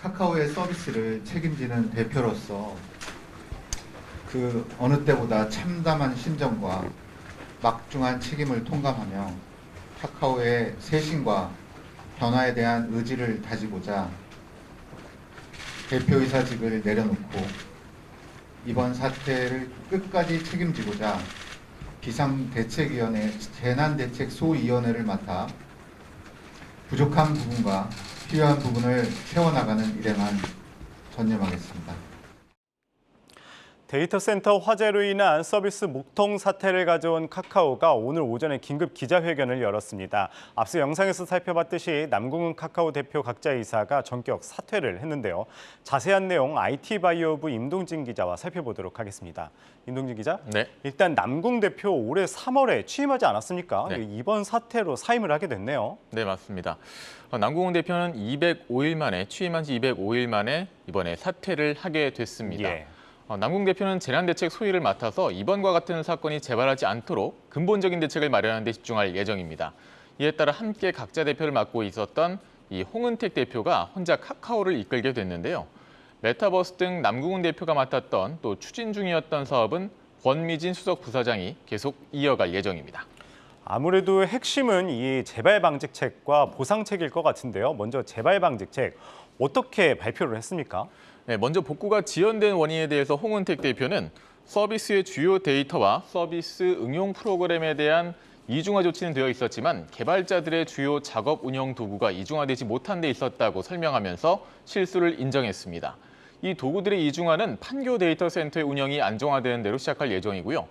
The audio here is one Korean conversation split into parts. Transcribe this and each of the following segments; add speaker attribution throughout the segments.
Speaker 1: 카카오의 서비스를 책임지는 대표로서 그 어느 때보다 참담한 심정과 막중한 책임을 통감하며 카카오의 쇄신과 변화에 대한 의지를 다지고자 대표이사직을 내려놓고 이번 사태를 끝까지 책임지고자 비상대책위원회 재난대책소위원회를 맡아 부족한 부분과 필요한 부분을 채워나가는 일에만 전념하겠습니다.
Speaker 2: 데이터 센터 화재로 인한 서비스 목통 사태를 가져온 카카오가 오늘 오전에 긴급 기자회견을 열었습니다. 앞서 영상에서 살펴봤듯이 남궁은 카카오 대표 각자 이사가 전격 사퇴를 했는데요. 자세한 내용 IT바이오부 임동진 기자와 살펴보도록 하겠습니다. 임동진 기자,
Speaker 3: 네.
Speaker 2: 일단 남궁 대표 올해 3월에 취임하지 않았습니까?
Speaker 3: 네.
Speaker 2: 이번 사태로 사임을 하게 됐네요.
Speaker 3: 네, 맞습니다. 남궁 대표는 205일 만에 취임한 지 205일 만에 이번에 사퇴를 하게 됐습니다.
Speaker 2: 예.
Speaker 3: 남궁 대표는 재난대책 소위를 맡아서 이번과 같은 사건이 재발하지 않도록 근본적인 대책을 마련하는 데 집중할 예정입니다. 이에 따라 함께 각자 대표를 맡고 있었던 이 홍은택 대표가 혼자 카카오를 이끌게 됐는데요. 메타버스 등 남궁은 대표가 맡았던 또 추진 중이었던 사업은 권미진 수석 부사장이 계속 이어갈 예정입니다.
Speaker 2: 아무래도 핵심은 이 재발 방지책과 보상책일 것 같은데요. 먼저 재발 방지책 어떻게 발표를 했습니까?
Speaker 3: 네, 먼저 복구가 지연된 원인에 대해서 홍은택 대표는 서비스의 주요 데이터와 서비스 응용 프로그램에 대한 이중화 조치는 되어 있었지만 개발자들의 주요 작업 운영 도구가 이중화되지 못한 데 있었다고 설명하면서 실수를 인정했습니다. 이 도구들의 이중화는 판교 데이터 센터의 운영이 안정화되는 대로 시작할 예정이고요.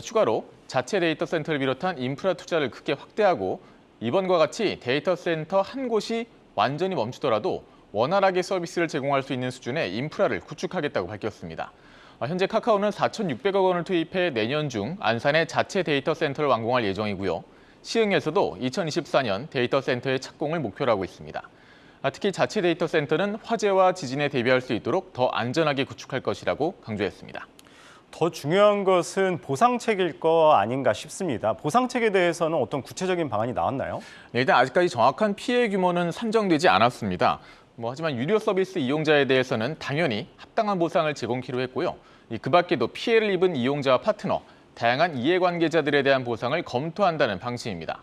Speaker 3: 추가로 자체 데이터 센터를 비롯한 인프라 투자를 크게 확대하고 이번과 같이 데이터 센터 한 곳이 완전히 멈추더라도 원활하게 서비스를 제공할 수 있는 수준의 인프라를 구축하겠다고 밝혔습니다. 현재 카카오는 4,600억 원을 투입해 내년 중 안산의 자체 데이터 센터를 완공할 예정이고요. 시흥에서도 2024년 데이터 센터의 착공을 목표로 하고 있습니다. 특히 자체 데이터 센터는 화재와 지진에 대비할 수 있도록 더 안전하게 구축할 것이라고 강조했습니다.
Speaker 2: 더 중요한 것은 보상책일 거 아닌가 싶습니다. 보상책에 대해서는 어떤 구체적인 방안이 나왔나요?
Speaker 3: 네, 일단 아직까지 정확한 피해 규모는 산정되지 않았습니다. 하지만 유료 서비스 이용자에 대해서는 당연히 합당한 보상을 제공키로 했고요. 그 밖에도 피해를 입은 이용자와 파트너, 다양한 이해관계자들에 대한 보상을 검토한다는 방침입니다.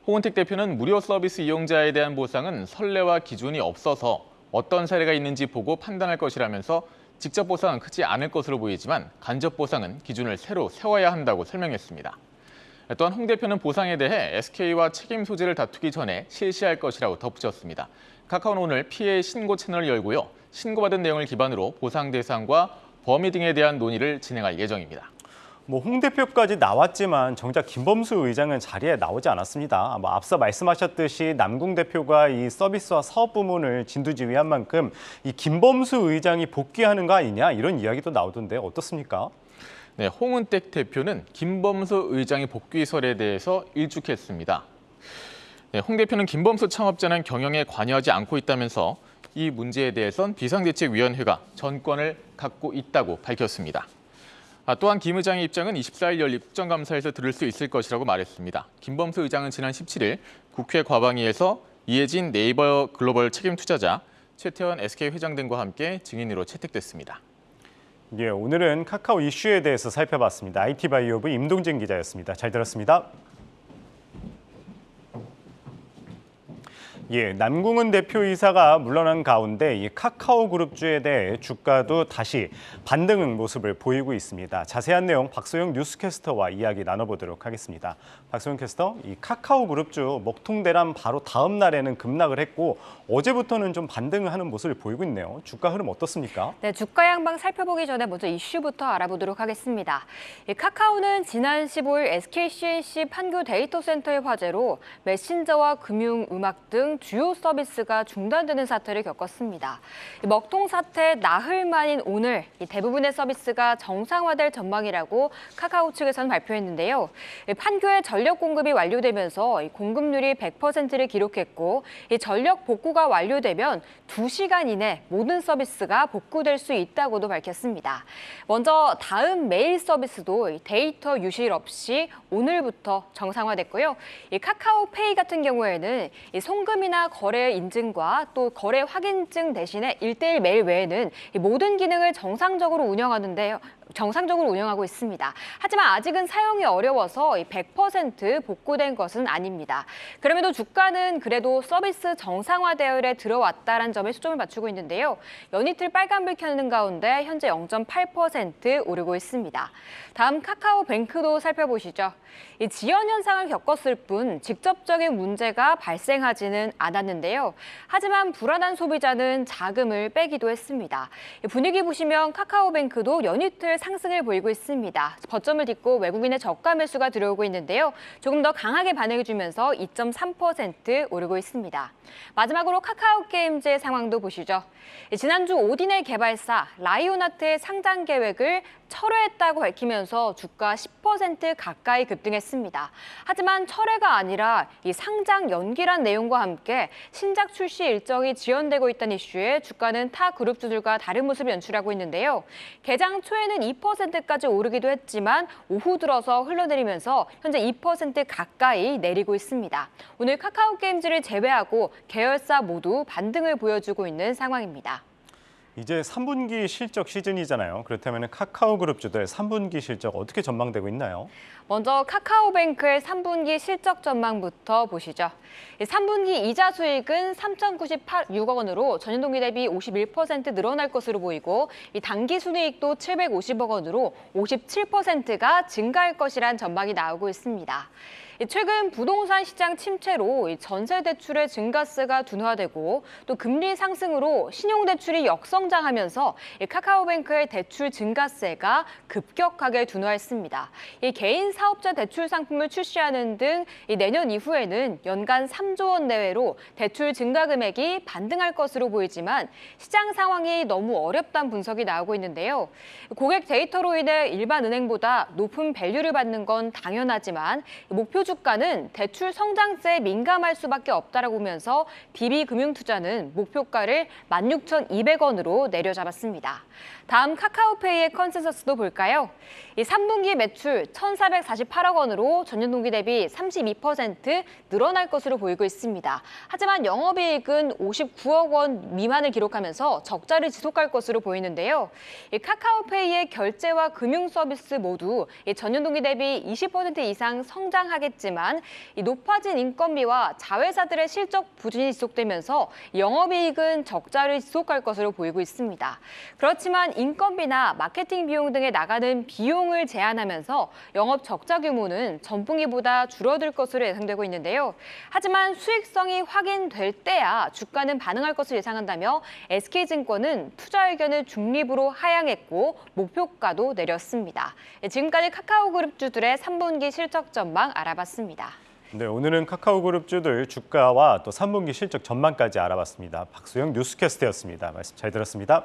Speaker 3: 홍은택 대표는 무료 서비스 이용자에 대한 보상은 선례와 기준이 없어서 어떤 사례가 있는지 보고 판단할 것이라면서 직접 보상은 크지 않을 것으로 보이지만 간접 보상은 기준을 새로 세워야 한다고 설명했습니다. 또한 홍 대표는 보상에 대해 SK와 책임 소재를 다투기 전에 실시할 것이라고 덧붙였습니다. 카카오는 오늘 피해 신고 채널을 열고요. 신고받은 내용을 기반으로 보상 대상과 범위 등에 대한 논의를 진행할 예정입니다.
Speaker 2: 홍 대표까지 나왔지만 정작 김범수 의장은 자리에 나오지 않았습니다. 앞서 말씀하셨듯이 남궁 대표가 이 서비스와 사업 부문을 진두지휘한 만큼 이 김범수 의장이 복귀하는 거 아니냐 이런 이야기도 나오던데 어떻습니까?
Speaker 3: 네, 홍은택 대표는 김범수 의장의 복귀설에 대해서 일축했습니다. 네, 홍 대표는 김범수 창업자는 경영에 관여하지 않고 있다면서 이 문제에 대해선 비상대책위원회가 전권을 갖고 있다고 밝혔습니다. 또한 김 의장의 입장은 24일 열린 국정감사에서 들을 수 있을 것이라고 말했습니다. 김범수 의장은 지난 17일 국회 과방위에서 이해진 네이버 글로벌 책임 투자자, 최태원 SK 회장 등과 함께 증인으로 채택됐습니다.
Speaker 2: 예, 오늘은 카카오 이슈에 대해서 살펴봤습니다. IT바이오부 임동진 기자였습니다. 잘 들었습니다. 예, 남궁은 대표이사가 물러난 가운데 이 카카오 그룹주에 대해 주가도 다시 반등한 모습을 보이고 있습니다. 자세한 내용 박소영 뉴스캐스터와 이야기 나눠보도록 하겠습니다. 박소영 캐스터, 이 카카오 그룹주 먹통대란 바로 다음 날에는 급락을 했고 어제부터는 좀 반등을 하는 모습을 보이고 있네요. 주가 흐름 어떻습니까?
Speaker 4: 네, 주가 양방 살펴보기 전에 먼저 이슈부터 알아보도록 하겠습니다. 카카오는 지난 15일 SK-C&C 판교 데이터 센터의 화재로 메신저와 금융, 음악 등 주요 서비스가 중단되는 사태를 겪었습니다. 먹통 사태 나흘 만인 오늘 대부분의 서비스가 정상화될 전망이라고 카카오 측에서는 발표했는데요. 판교의 전력 공급이 완료되면서 공급률이 100%를 기록했고 전력 복구가 완료되면 2시간 이내 모든 서비스가 복구될 수 있다고도 밝혔습니다. 먼저 다음 메일 서비스도 데이터 유실 없이 오늘부터 정상화됐고요. 카카오페이 같은 경우에는 송금이나 인건비나 거래 인증과 또 거래 확인증 대신에 1:1 메일 외에는 이 모든 기능을 정상적으로 운영하고 있습니다. 하지만 아직은 사용이 어려워서 100% 복구된 것은 아닙니다. 그럼에도 주가는 그래도 서비스 정상화 대열에 들어왔다는 점에 초점을 맞추고 있는데요. 연이틀 빨간불 켜는 가운데 현재 0.8% 오르고 있습니다. 다음 카카오뱅크도 살펴보시죠. 이 지연 현상을 겪었을 뿐 직접적인 문제가 발생하지는 않았는데요. 하지만 불안한 소비자는 자금을 빼기도 했습니다. 분위기 보시면 카카오뱅크도 연이틀 상승을 보이고 있습니다. 저점을 딛고 외국인의 저가 매수가 들어오고 있는데요. 조금 더 강하게 반응해주면서 2.3% 오르고 있습니다. 마지막으로 카카오게임즈의 상황도 보시죠. 지난주 오딘의 개발사 라이온하트의 상장 계획을 철회했다고 밝히면서 주가 10% 가까이 급등했습니다. 하지만 철회가 아니라 이 상장 연기란 내용과 함께 신작 출시 일정이 지연되고 있다는 이슈에 주가는 타 그룹주들과 다른 모습을 연출하고 있는데요. 개장 초에는 2%까지 오르기도 했지만 오후 들어서 흘러내리면서 현재 2% 가까이 내리고 있습니다. 오늘 카카오게임즈를 제외하고 계열사 모두 반등을 보여주고 있는 상황입니다.
Speaker 2: 이제 3분기 실적 시즌이잖아요. 그렇다면 카카오그룹주들 3분기 실적 어떻게 전망되고 있나요?
Speaker 4: 먼저 카카오뱅크의 3분기 실적 전망부터 보시죠. 3분기 이자 수익은 3,098억 원으로 전년 동기 대비 51% 늘어날 것으로 보이고 이 당기 순이익도 750억 원으로 57%가 증가할 것이란 전망이 나오고 있습니다. 최근 부동산 시장 침체로 전세 대출의 증가세가 둔화되고 또 금리 상승으로 신용대출이 역성장하면서 카카오뱅크의 대출 증가세가 급격하게 둔화했습니다. 개인 사업자 대출 상품을 출시하는 등 내년 이후에는 연간 3조 원 내외로 대출 증가 금액이 반등할 것으로 보이지만 시장 상황이 너무 어렵다는 분석이 나오고 있는데요. 고객 데이터로 인해 일반 은행보다 높은 밸류를 받는 건 당연하지만 목표 주가는 대출 성장세에 민감할 수밖에 없다라고 보면서 DB금융투자는 목표가를 16,200원으로 내려잡았습니다. 다음 카카오페이의 컨센서스도 볼까요? 3분기 매출 1,448억 원으로 전년 동기 대비 32% 늘어날 것으로 보이고 있습니다. 하지만 영업이익은 59억 원 미만을 기록하면서 적자를 지속할 것으로 보이는데요. 카카오페이의 결제와 금융 서비스 모두 전년 동기 대비 20% 이상 성장하겠지만 높아진 인건비와 자회사들의 실적 부진이 지속되면서 영업이익은 적자를 지속할 것으로 보이고 있습니다. 그렇지만 인건비나 마케팅 비용 등에 나가는 비용을 제한하면서 영업 적자 규모는 전분기보다 줄어들 것으로 예상되고 있는데요. 하지만 수익성이 확인될 때야 주가는 반응할 것을 예상한다며 SK증권은 투자 의견을 중립으로 하향했고 목표가도 내렸습니다. 지금까지 카카오그룹주들의 3분기 실적 전망 알아봤습니다.
Speaker 2: 네, 오늘은 카카오그룹주들 주가와 또 3분기 실적 전망까지 알아봤습니다. 박소영 뉴스캐스터였습니다. 말씀 잘 들었습니다.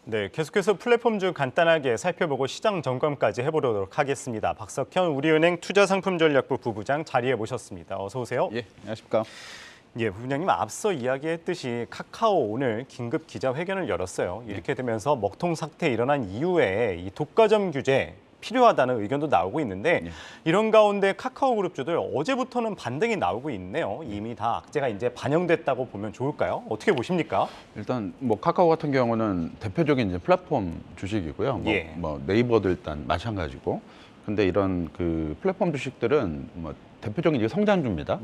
Speaker 2: 네, 계속해서 플랫폼주 간단하게 살펴보고 시장 점검까지 해보도록 하겠습니다. 박석현 우리은행 투자상품전략부 부부장 자리에 모셨습니다. 어서 오세요.
Speaker 5: 예, 안녕하십니까.
Speaker 2: 예, 부부장님 앞서 이야기했듯이 카카오 오늘 긴급 기자회견을 열었어요. 이렇게 되면서 먹통 사태 일어난 이후에 이 독과점 규제 필요하다는 의견도 나오고 있는데 이런 가운데 카카오그룹주들 어제부터는 반등이 나오고 있네요. 이미 다 악재가 이제 반영됐다고 보면 좋을까요? 어떻게 보십니까?
Speaker 5: 일단 뭐 카카오 같은 경우는 대표적인 이제 플랫폼 주식이고요. 뭐 네이버도 일단 마찬가지고. 근데 이런 그 플랫폼 주식들은 뭐 대표적인 이제 성장주입니다.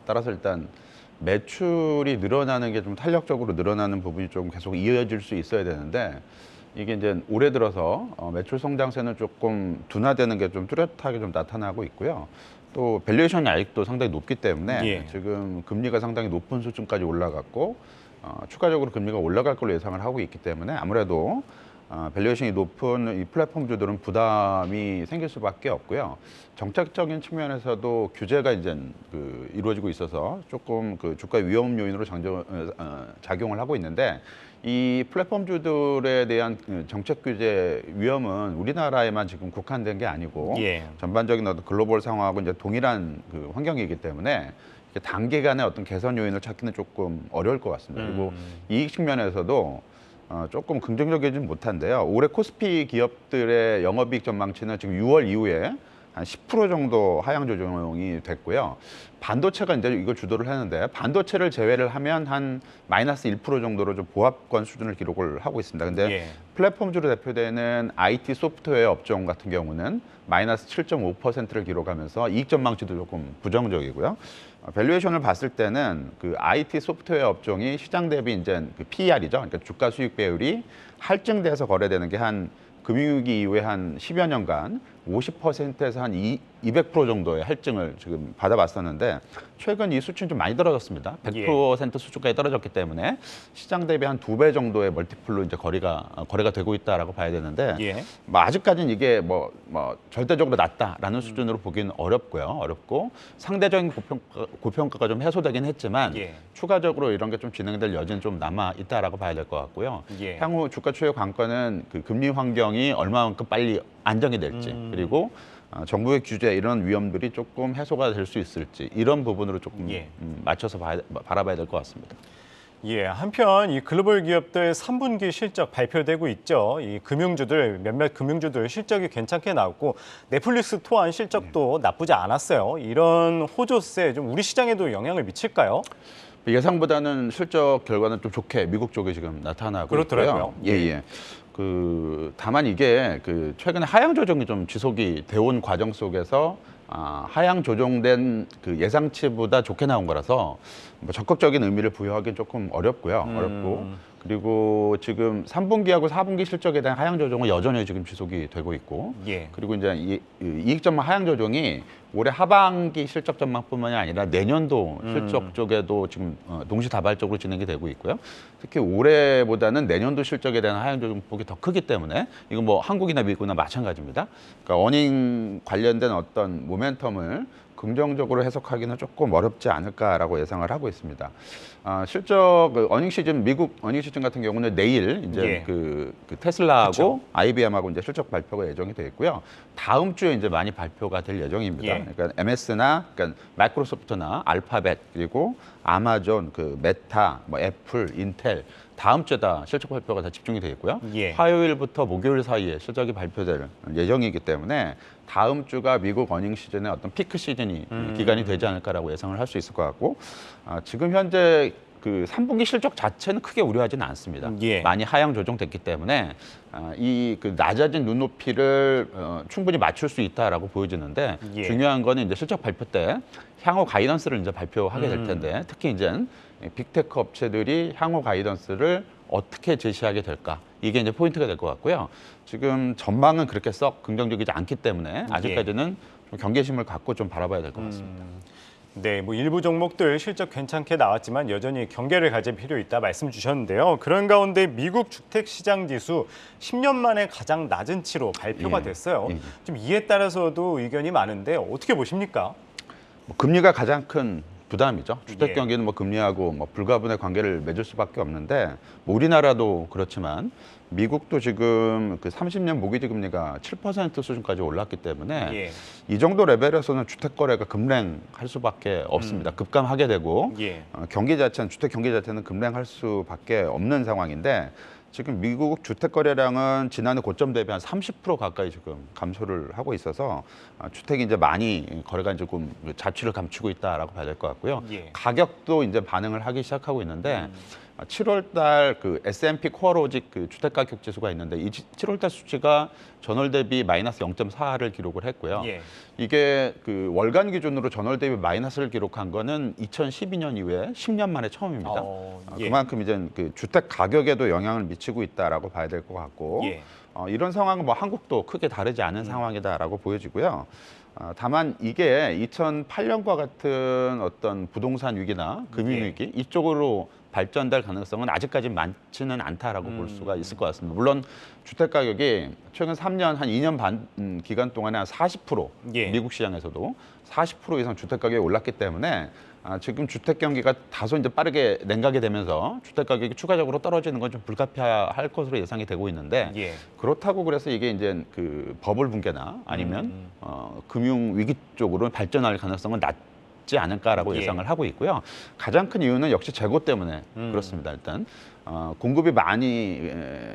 Speaker 5: 따라서 일단 매출이 늘어나는 게 좀 탄력적으로 늘어나는 부분이 좀 계속 이어질 수 있어야 되는데 이게 이제 올해 들어서 매출 성장세는 조금 둔화되는 게 좀 뚜렷하게 좀 나타나고 있고요. 또 밸류에이션이 아직도 상당히 높기 때문에 지금 금리가 상당히 높은 수준까지 올라갔고 추가적으로 금리가 올라갈 걸로 예상을 하고 있기 때문에 아무래도 밸류에이션이 높은 이 플랫폼주들은 부담이 생길 수밖에 없고요. 정책적인 측면에서도 규제가 이제 이루어지고 있어서 조금 그 주가 위험 요인으로 작용을 하고 있는데 이 플랫폼주들에 대한 정책 규제 위험은 우리나라에만 지금 국한된 게 아니고 전반적인 어떤 글로벌 상황하고 이제 동일한 그 환경이기 때문에 단기간에 어떤 개선 요인을 찾기는 조금 어려울 것 같습니다. 그리고 이익 측면에서도 조금 긍정적이진 못한데요. 올해 코스피 기업들의 영업이익 전망치는 지금 6월 이후에 한 10% 정도 하향 조정이 됐고요. 반도체가 이제 이걸 주도를 했는데 반도체를 제외를 하면 한 마이너스 1% 정도로 좀 보합권 수준을 기록을 하고 있습니다. 근데
Speaker 2: 예.
Speaker 5: 플랫폼주로 대표되는 IT 소프트웨어 업종 같은 경우는 마이너스 7.5%를 기록하면서 이익 전망치도 조금 부정적이고요. 밸류에이션을 봤을 때는 그 IT 소프트웨어 업종이 시장 대비 이제 그 PER이죠. 그러니까 주가 수익 배율이 할증돼서 거래되는 게 한 금융위기 이후에 한 10여 년간 50%에서 한 200% 정도의 할증을 지금 받아봤었는데 최근 이 수치는 좀 많이 떨어졌습니다. 100% 수준까지 떨어졌기 때문에 시장 대비 한 2배 정도의 멀티플로 이제 거래가 되고 있다라고 봐야 되는데 뭐 아직까지는 이게 뭐 절대적으로 낮다라는 수준으로 보기는 어렵고 상대적인 고평가가 좀 해소되긴 했지만 추가적으로 이런 게 좀 진행될 여지는 좀 남아 있다라고 봐야 될 것 같고요. 향후 주가 추이 관건은 그 금리 환경이 얼마만큼 빨리 안정이 될지 그리고 정부의 규제 이런 위험들이 조금 해소가 될 수 있을지 이런 부분으로 조금 맞춰서 바라봐야 될 것 같습니다.
Speaker 2: 한편 이 글로벌 기업들 3분기 실적 발표되고 있죠. 이 몇몇 금융주들 실적이 괜찮게 나왔고 넷플릭스 또한 실적도 나쁘지 않았어요. 이런 호조세 좀 우리 시장에도 영향을 미칠까요?
Speaker 5: 예상보다는 실적 결과는 좀 좋게 미국 쪽에 지금 나타나고
Speaker 2: 그렇더라고요.
Speaker 5: 있고요. 다만 이게 최근에 하향 조정이 좀 지속이 돼온 과정 속에서 하향 조정된 그 예상치보다 좋게 나온 거라서 뭐 적극적인 의미를 부여하기는 조금 어렵고 그리고 지금 3분기하고 4분기 실적에 대한 하향 조정은 여전히 지금 지속이 되고 있고 그리고 이제 이익 전망 하향 조정이 올해 하반기 실적 전망뿐만이 아니라 내년도 실적 쪽에도 지금 동시다발적으로 진행이 되고 있고요. 특히 올해보다는 내년도 실적에 대한 하향 조정 폭이 더 크기 때문에 이건 뭐 한국이나 미국이나 마찬가지입니다. 그러니까 어닝 관련된 어떤 모멘텀을 긍정적으로 해석하기는 조금 어렵지 않을까라고 예상을 하고 있습니다. 실적 어닝 시즌 미국 어닝 시즌 같은 경우는 내일 이제 그 테슬라하고 IBM하고 이제 실적 발표가 예정이 돼 있고요. 다음 주에 이제 많이 발표가 될 예정입니다. 그러니까 MS나 그러니까 마이크로소프트나 알파벳 그리고 아마존, 메타, 뭐 애플, 인텔 다음 주에 다 실적 발표가 다 집중이 돼 있고요. 화요일부터 목요일 사이에 실적이 발표될 예정이기 때문에 다음 주가 미국 어닝 시즌의 어떤 피크 시즌이 기간이 되지 않을까라고 예상을 할 수 있을 것 같고 지금 현재 그 3분기 실적 자체는 크게 우려하지는 않습니다. 많이 하향 조정됐기 때문에 이 낮아진 눈높이를 충분히 맞출 수 있다라고 보여지는데 중요한 거는 이제 실적 발표 때 향후 가이던스를 이제 발표하게 될 텐데 특히 이제 빅테크 업체들이 향후 가이던스를 어떻게 제시하게 될까 이게 이제 포인트가 될 것 같고요. 지금 전망은 그렇게 썩 긍정적이지 않기 때문에 아직까지는 좀 경계심을 갖고 좀 바라봐야 될 것 같습니다.
Speaker 2: 네, 뭐 일부 종목들 실적 괜찮게 나왔지만 여전히 경계를 가질 필요 있다 말씀 주셨는데요. 그런 가운데 미국 주택시장 지수 10년 만에 가장 낮은 치로 발표가 됐어요. 좀 이에 따라서도 의견이 많은데 어떻게 보십니까?
Speaker 5: 금리가 가장 큰 부담이죠. 주택 경기는 뭐 금리하고 뭐 불가분의 관계를 맺을 수밖에 없는데 뭐 우리나라도 그렇지만 미국도 지금 그 30년 모기지 금리가 7% 수준까지 올랐기 때문에 이 정도 레벨에서는 주택 거래가 급랭할 수밖에 없습니다. 급감하게 되고 경기 자체는 주택 경기 자체는 급랭할 수밖에 없는 상황인데 지금 미국 주택 거래량은 지난해 고점 대비 한 30% 가까이 지금 감소를 하고 있어서 주택이 이제 많이 거래가 조금 자취를 감추고 있다라고 봐야 될 것 같고요. 가격도 이제 반응을 하기 시작하고 있는데 7월달 그 S&P 코어로직 그 주택 가격 지수가 있는데 이 7월달 수치가 전월 대비 마이너스 0.4를 기록을 했고요. 이게 그 월간 기준으로 전월 대비 마이너스를 기록한 거는 2012년 이후에 10년 만에 처음입니다. 그만큼 이제 그 주택 가격에도 영향을 미치고 있다라고 봐야 될 것 같고 이런 상황은 뭐 한국도 크게 다르지 않은 상황이다라고 보여지고요. 다만 이게 2008년과 같은 어떤 부동산 위기나 금융 위기 이쪽으로 발전될 가능성은 아직까지 많지는 않다라고 볼 수가 있을 것 같습니다. 물론 주택 가격이 최근 3년 한 2년 반 기간 동안에 한 40% 미국 시장에서도 40% 이상 주택 가격이 올랐기 때문에 지금 주택 경기가 다소 이제 빠르게 냉각이 되면서 주택 가격이 추가적으로 떨어지는 건 좀 불가피할 것으로 예상이 되고 있는데 그렇다고 그래서 이게 이제 그 버블 붕괴나 아니면 금융 위기 쪽으로 발전할 가능성은 낮지 않을까라고 예상을 하고 있고요. 가장 큰 이유는 역시 재고 때문에 그렇습니다. 일단 공급이 많이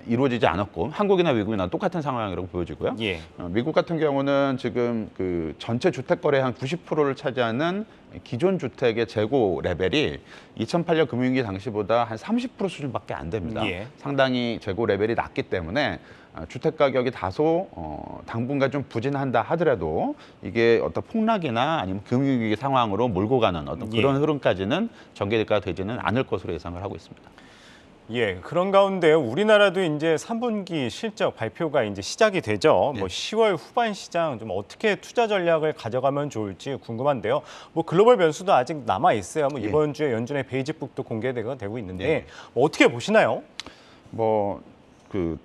Speaker 5: 이루어지지 않았고 한국이나 미국이나 똑같은 상황이라고 보여지고요.
Speaker 2: 예.
Speaker 5: 미국 같은 경우는 지금 그 전체 주택 거래의 한 90%를 차지하는 기존 주택의 재고 레벨이 2008년 금융위기 당시보다 한 30% 수준밖에 안 됩니다.
Speaker 2: 예.
Speaker 5: 상당히 재고 레벨이 낮기 때문에 주택 가격이 다소 당분간 좀 부진한다 하더라도 이게 어떤 폭락이나 아니면 금융위기 상황으로 몰고 가는 어떤 그런 흐름까지는 전개가 되지는 않을 것으로 예상을 하고 있습니다.
Speaker 2: 예, 그런 가운데 우리나라도 이제 3분기 실적 발표가 이제 시작이 되죠. 뭐 10월 후반 시장 좀 어떻게 투자 전략을 가져가면 좋을지 궁금한데요. 뭐 글로벌 변수도 아직 남아 있어요. 뭐 이번 주에 연준의 베이직북도 공개되고 있는데 뭐 어떻게 보시나요?
Speaker 5: 뭐 그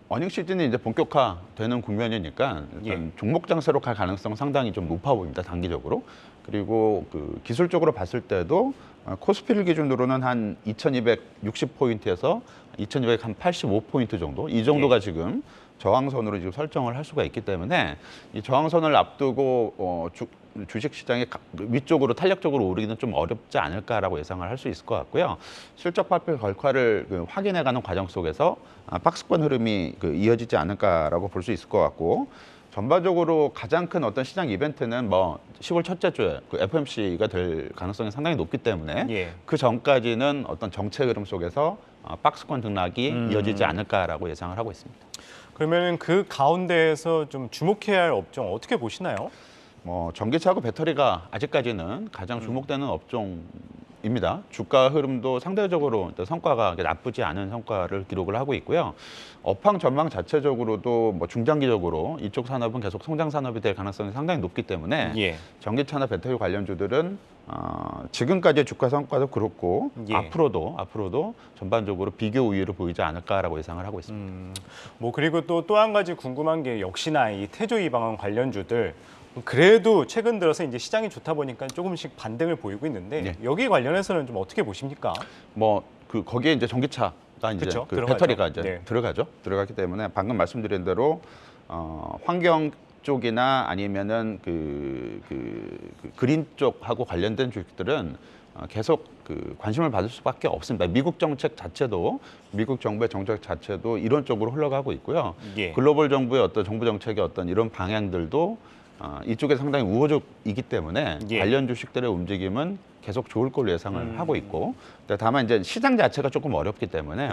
Speaker 5: 어닝 시즌이 이제 본격화되는 국면이니까 일단 종목 장세로 갈 가능성 상당히 좀 높아 보입니다. 단기적으로. 그리고 그 기술적으로 봤을 때도 코스피를 기준으로는 한 2,260포인트에서 2,285포인트 정도 이 정도가 지금 저항선으로 지금 설정을 할 수가 있기 때문에 이 저항선을 앞두고 주식 시장이 위쪽으로 탄력적으로 오르기는 좀 어렵지 않을까라고 예상을 할 수 있을 것 같고요. 실적 발표 결과를 확인해가는 과정 속에서 박스권 흐름이 이어지지 않을까라고 볼 수 있을 것 같고 전반적으로 가장 큰 어떤 시장 이벤트는 뭐 10월 첫째 주에 그 FOMC가 될 가능성이 상당히 높기 때문에 그 전까지는 어떤 정책 흐름 속에서 박스권 등락이 이어지지 않을까라고 예상을 하고 있습니다.
Speaker 2: 그러면 그 가운데에서 좀 주목해야 할 업종 어떻게 보시나요?
Speaker 5: 뭐 전기차하고 배터리가 아직까지는 가장 주목되는 업종입니다. 주가 흐름도 상대적으로 성과가 나쁘지 않은 성과를 기록을 하고 있고요. 업황 전망 자체적으로도 뭐 중장기적으로 이쪽 산업은 계속 성장 산업이 될 가능성이 상당히 높기 때문에 전기차나 배터리 관련주들은 지금까지의 주가 성과도 그렇고 앞으로도 전반적으로 비교 우위를 보이지 않을까라고 예상을 하고 있습니다.
Speaker 2: 뭐 그리고 또 한 가지 궁금한 게 역시나 이 태조 이방원 관련주들 그래도 최근 들어서 이제 시장이 좋다 보니까 조금씩 반등을 보이고 있는데 여기 관련해서는 좀 어떻게 보십니까?
Speaker 5: 뭐 거기에 이제 전기차가 이제 배터리가 이제 들어갔기 때문에 방금 말씀드린 대로 환경 쪽이나 아니면은 그 그린 쪽하고 관련된 주식들은 계속 관심을 받을 수밖에 없습니다. 미국 정책 자체도 미국 정부의 정책 자체도 이런 쪽으로 흘러가고 있고요. 글로벌 정부의 어떤 정부 정책의 어떤 이런 방향들도 이쪽에 상당히 우호적이기 때문에 관련 주식들의 움직임은 계속 좋을 걸로 예상을 하고 있고 다만 이제 시장 자체가 조금 어렵기 때문에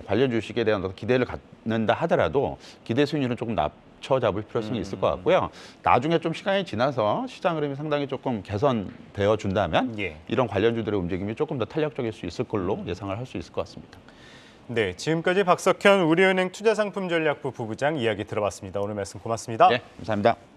Speaker 5: 관련 주식에 대한 어떤 기대를 갖는다 하더라도 기대 수익률은 조금 낮춰 잡을 필요성이 있을 것 같고요. 나중에 좀 시간이 지나서 시장 흐름이 상당히 조금 개선되어 준다면 이런 관련주들의 움직임이 조금 더 탄력적일 수 있을 걸로 예상을 할 수 있을 것 같습니다.
Speaker 2: 네, 지금까지 박석현 우리은행 투자상품전략부 부부장 이야기 들어봤습니다. 오늘 말씀 고맙습니다.
Speaker 5: 네, 감사합니다.